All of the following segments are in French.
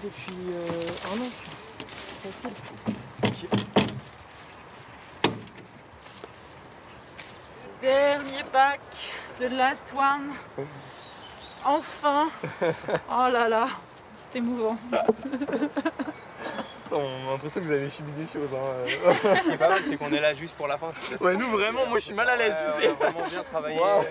depuis un an. Facile. Dernier bac, the last one. Enfin. Oh là là, c'est émouvant. On a l'impression que vous avez subi des choses. Ce qui est pas mal, c'est qu'on est là juste pour la fin. Ouais, nous vraiment, moi je suis mal à l'aise, tu sais. On a vraiment bien travaillé. Wow.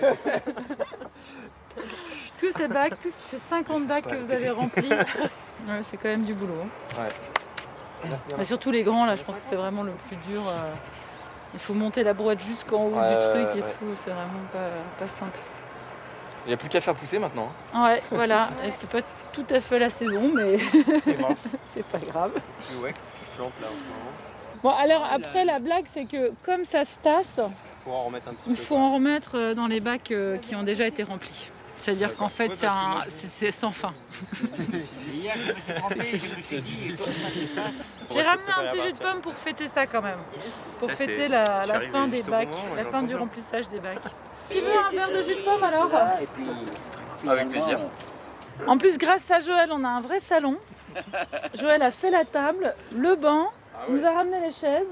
Tous ces bacs, tous ces 50 bacs que vous avez remplis, ouais, c'est quand même du boulot. Ouais. Mais surtout les grands, là, je pense que c'est vraiment le plus dur. Il faut monter la brouette jusqu'en haut du truc et tout, c'est vraiment pas simple. Il n'y a plus qu'à faire pousser maintenant. Ouais, voilà, et c'est pas tout à fait la saison, mais c'est pas grave. Le wax qui se plante là en ce moment. Bon, alors après, la blague, c'est que comme ça se tasse, Faut en remettre un petit il peu. faut en remettre dans les bacs qui ont déjà été remplis. C'est-à-dire qu'en fait, c'est sans fin. J'ai ramené un petit jus de pomme pour fêter ça quand même. Pour fêter la fin des bacs, la fin du remplissage des bacs. Qui veut un verre de jus de pomme alors? Avec plaisir. En plus, grâce à Joël, on a un vrai salon. Joël a fait la table, le banc, il nous a ramené les chaises,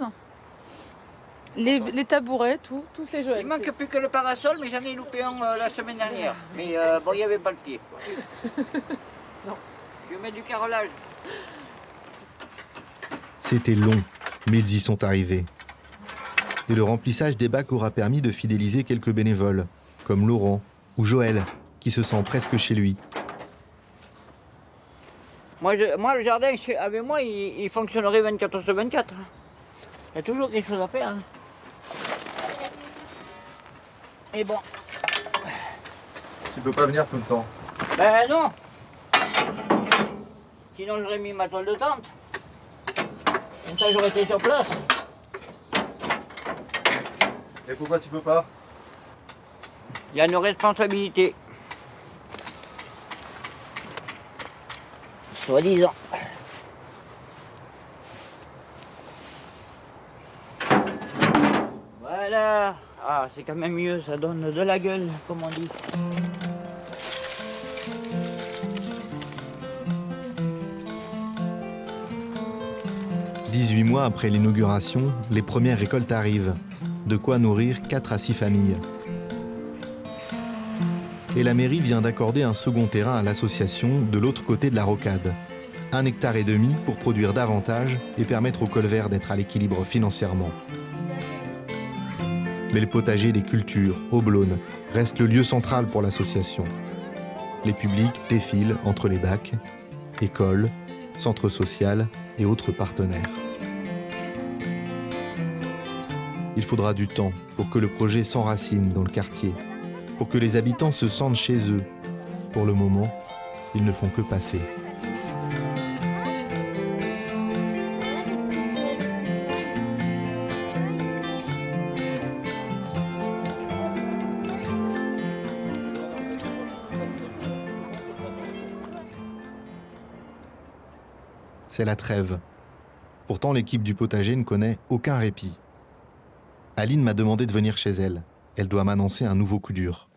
les tabourets, tout c'est Joël. Il manque plus que le parasol, mais j'en ai loupé un la semaine dernière. Mais bon, il n'y avait pas le pied. Non. Je mets du carrelage. C'était long, mais ils y sont arrivés. Et le remplissage des bacs aura permis de fidéliser quelques bénévoles, comme Laurent ou Joël, qui se sent presque chez lui. Moi, le jardin, avec moi, il fonctionnerait 24 sur 24. Il y a toujours quelque chose à faire. Hein. Et bon. Tu peux pas venir tout le temps. Ben non. Sinon, j'aurais mis ma toile de tente. Comme ça, j'aurais été sur place. Et pourquoi tu peux pas? Il y a nos responsabilités. Soi-disant. Voilà. Ah, c'est quand même mieux, ça donne de la gueule, comme on dit. « 18 mois après l'inauguration, les premières récoltes arrivent. De quoi nourrir 4 à 6 familles. Et la mairie vient d'accorder un second terrain à l'association de l'autre côté de la rocade. 1,5 hectare pour produire davantage et permettre au Colvert d'être à l'équilibre financièrement. Mais le potager des cultures, au Blône, reste le lieu central pour l'association. Les publics défilent entre les bacs, écoles, centres sociaux et autres partenaires. Il faudra du temps pour que le projet s'enracine dans le quartier, pour que les habitants se sentent chez eux. Pour le moment, ils ne font que passer. C'est la trêve. Pourtant, l'équipe du potager ne connaît aucun répit. Aline m'a demandé de venir chez elle. Elle doit m'annoncer un nouveau coup dur.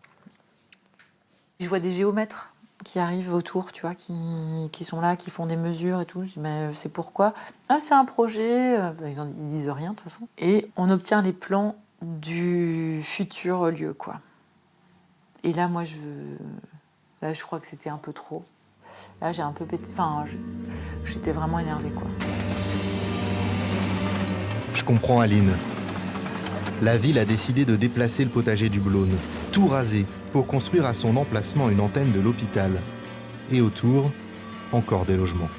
Je vois des géomètres qui arrivent autour, tu vois, qui sont là, qui font des mesures et tout. Je dis, mais c'est pourquoi? Ah, c'est un projet. Ils disent rien, de toute façon. Et on obtient les plans du futur lieu, quoi. Et là, moi, je crois que c'était un peu trop. Là, j'ai un peu pété. Enfin, j'étais vraiment énervée, quoi. Je comprends Aline. La ville a décidé de déplacer le potager du Blône, tout raser, pour construire à son emplacement une antenne de l'hôpital. Et autour, encore des logements.